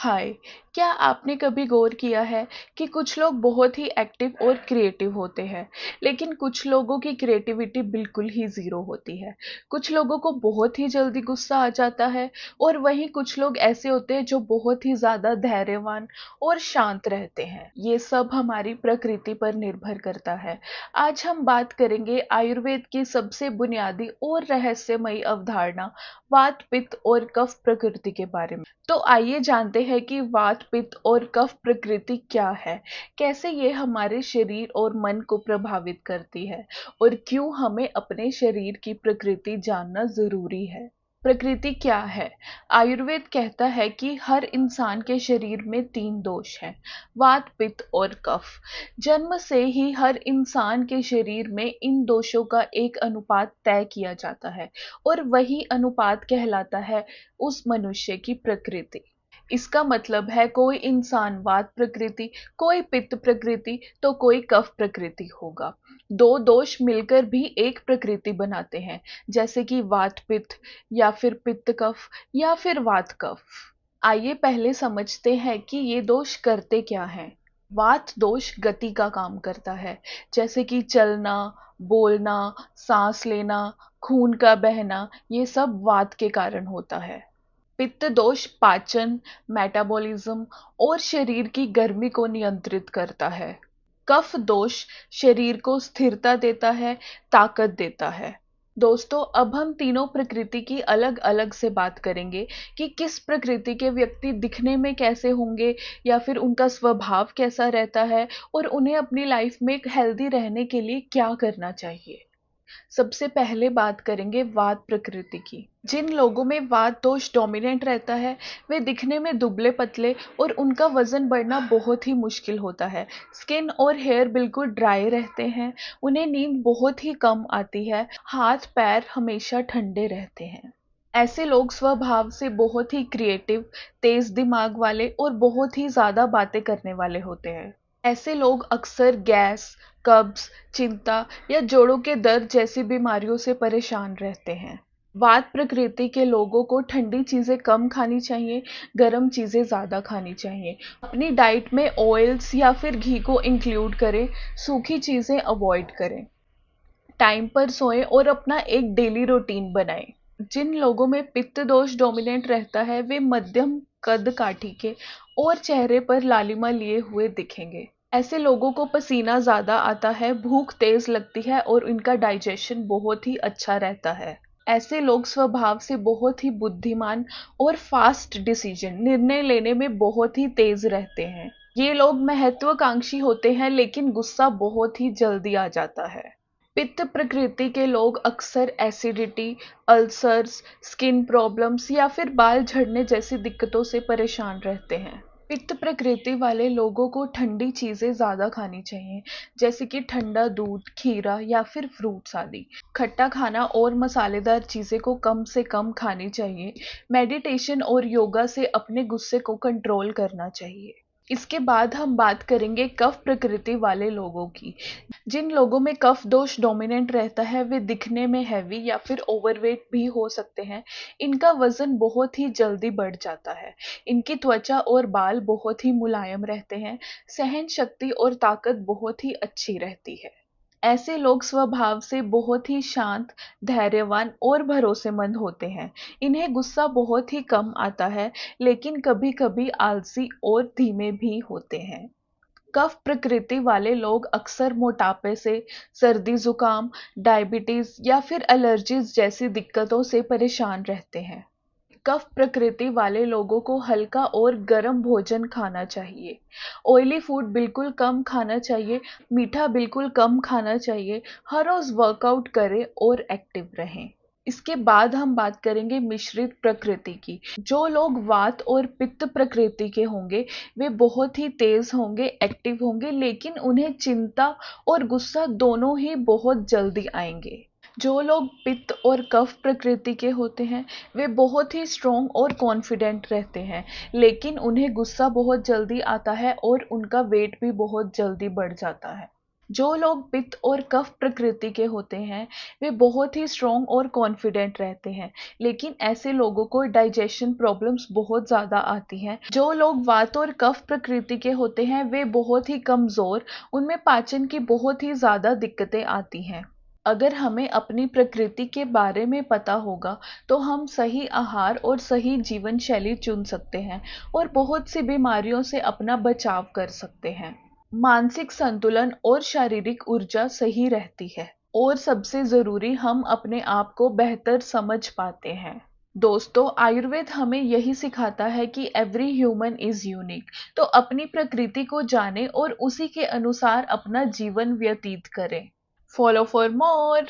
हाय। क्या आपने कभी गौर किया है कि कुछ लोग बहुत ही एक्टिव और क्रिएटिव होते हैं, लेकिन कुछ लोगों की क्रिएटिविटी बिल्कुल ही ज़ीरो होती है। कुछ लोगों को बहुत ही जल्दी गुस्सा आ जाता है और वहीं कुछ लोग ऐसे होते हैं जो बहुत ही ज़्यादा धैर्यवान और शांत रहते हैं। ये सब हमारी प्रकृति पर निर्भर करता है। आज हम बात करेंगे आयुर्वेद की सबसे बुनियादी और रहस्यमयी अवधारणा वात, पित्त और कफ प्रकृति के बारे में। तो आइए जानते हैं कि वात, पित्त और कफ प्रकृति क्या है, कैसे ये हमारे शरीर और मन को प्रभावित करती है और क्यों हमें अपने शरीर की प्रकृति जानना जरूरी है। प्रकृति क्या है? आयुर्वेद कहता है कि हर इंसान के शरीर में 3 दोष हैं, वात, पित्त और कफ। जन्म से ही हर इंसान के शरीर में इन दोषों का एक अनुपात तय किया जाता है और वही अनुपात कहलाता है उस मनुष्य की प्रकृति। इसका मतलब है कोई इंसान वात प्रकृति, कोई पित्त प्रकृति तो कोई कफ प्रकृति होगा। दो दोष मिलकर भी एक प्रकृति बनाते हैं, जैसे कि वात पित्त या फिर पित्त कफ या फिर वात कफ। आइए पहले समझते हैं कि ये दोष करते क्या हैं। वात दोष गति का काम करता है, जैसे कि चलना, बोलना, सांस लेना, खून का बहना, ये सब वात के कारण होता है। पित्त दोष पाचन, मेटाबॉलिज्म और शरीर की गर्मी को नियंत्रित करता है। कफ दोष शरीर को स्थिरता देता है, ताकत देता है। दोस्तों, अब हम तीनों प्रकृति की अलग अलग से बात करेंगे कि किस प्रकृति के व्यक्ति दिखने में कैसे होंगे या फिर उनका स्वभाव कैसा रहता है और उन्हें अपनी लाइफ में एक हेल्दी रहने के लिए क्या करना चाहिए। सबसे पहले बात करेंगे वात प्रकृति की। जिन लोगों में वात दोष डोमिनेंट रहता है वे दिखने में दुबले पतले और उनका वजन बढ़ना बहुत ही मुश्किल होता है। स्किन और हेयर बिल्कुल ड्राई रहते हैं, उन्हें नींद बहुत ही कम आती है, हाथ पैर हमेशा ठंडे रहते हैं। ऐसे लोग स्वभाव से बहुत ही क्रिएटिव, तेज दिमाग वाले और बहुत ही ज्यादा बातें करने वाले होते हैं। ऐसे लोग अक्सर गैस, कब्ज, चिंता या जोड़ों के दर्द जैसी बीमारियों से परेशान रहते हैं। वात प्रकृति के लोगों को ठंडी चीजें कम खानी चाहिए, गर्म चीजें ज्यादा खानी चाहिए। अपनी डाइट में ऑयल्स या फिर घी को इंक्लूड करें, सूखी चीजें अवॉइड करें। टाइम पर सोएं और अपना एक डेली रूटीन बनाएं। जिन लोगों में पित्त दोष डोमिनेंट रहता है वे मध्यम कद काठी के और चेहरे पर लालिमा लिए हुए दिखेंगे। ऐसे लोगों को पसीना ज्यादा आता है, भूख तेज लगती है और इनका डाइजेशन बहुत ही अच्छा रहता है। ऐसे लोग स्वभाव से बहुत ही बुद्धिमान और फास्ट डिसीजन निर्णय लेने में बहुत ही तेज रहते हैं। ये लोग महत्वाकांक्षी होते हैं, लेकिन गुस्सा बहुत ही जल्दी आ जाता है। पित्त प्रकृति के लोग अक्सर एसिडिटी, अल्सर्स, स्किन प्रॉब्लम्स या फिर बाल झड़ने जैसी दिक्कतों से परेशान रहते हैं। पित्त प्रकृति वाले लोगों को ठंडी चीजें ज्यादा खानी चाहिए, जैसे कि ठंडा दूध, खीरा या फिर फ्रूट्स आदि। खट्टा खाना और मसालेदार चीजें को कम से कम खानी चाहिए। मेडिटेशन और योगा से अपने गुस्से को कंट्रोल करना चाहिए। इसके बाद हम बात करेंगे कफ प्रकृति वाले लोगों की। जिन लोगों में कफ दोष डोमिनेंट रहता है वे दिखने में हैवी या फिर ओवरवेट भी हो सकते हैं। इनका वजन बहुत ही जल्दी बढ़ जाता है। इनकी त्वचा और बाल बहुत ही मुलायम रहते हैं। सहन शक्ति और ताकत बहुत ही अच्छी रहती है। ऐसे लोग स्वभाव से बहुत ही शांत, धैर्यवान और भरोसेमंद होते हैं। इन्हें गुस्सा बहुत ही कम आता है, लेकिन कभी-कभी आलसी और धीमे भी होते हैं। कफ प्रकृति वाले लोग अक्सर मोटापे से, सर्दी जुकाम, डायबिटीज या फिर एलर्जीज जैसी दिक्कतों से परेशान रहते हैं। कफ प्रकृति वाले लोगों को हल्का और गर्म भोजन खाना चाहिए। ऑयली फूड बिल्कुल कम खाना चाहिए, मीठा बिल्कुल कम खाना चाहिए। हर रोज वर्कआउट करें और एक्टिव रहें। इसके बाद हम बात करेंगे मिश्रित प्रकृति की। जो लोग वात और पित्त प्रकृति के होंगे वे बहुत ही तेज होंगे, एक्टिव होंगे, लेकिन उन्हें चिंता और गुस्सा दोनों ही बहुत जल्दी आएंगे। जो लोग पित्त और कफ प्रकृति के होते हैं वे बहुत ही स्ट्रॉन्ग और कॉन्फिडेंट रहते हैं, लेकिन उन्हें गुस्सा बहुत जल्दी आता है और उनका वेट भी बहुत जल्दी बढ़ जाता है। जो लोग पित्त और कफ प्रकृति के होते हैं वे बहुत ही स्ट्रॉन्ग और कॉन्फिडेंट रहते हैं, लेकिन ऐसे लोगों को डाइजेशन प्रॉब्लम्स बहुत ज़्यादा आती हैं। जो लोग वात और कफ प्रकृति के होते हैं वे बहुत ही कमज़ोर, उनमें पाचन की बहुत ही ज़्यादा दिक्कतें आती हैं। अगर हमें अपनी प्रकृति के बारे में पता होगा तो हम सही आहार और सही जीवन शैली चुन सकते हैं और बहुत सी बीमारियों से अपना बचाव कर सकते हैं। मानसिक संतुलन और शारीरिक ऊर्जा सही रहती है और सबसे जरूरी हम अपने आप को बेहतर समझ पाते हैं। दोस्तों, आयुर्वेद हमें यही सिखाता है कि एवरी ह्यूमन इज यूनिक। तो अपनी प्रकृति को जानें और उसी के अनुसार अपना जीवन व्यतीत करें। Follow for more.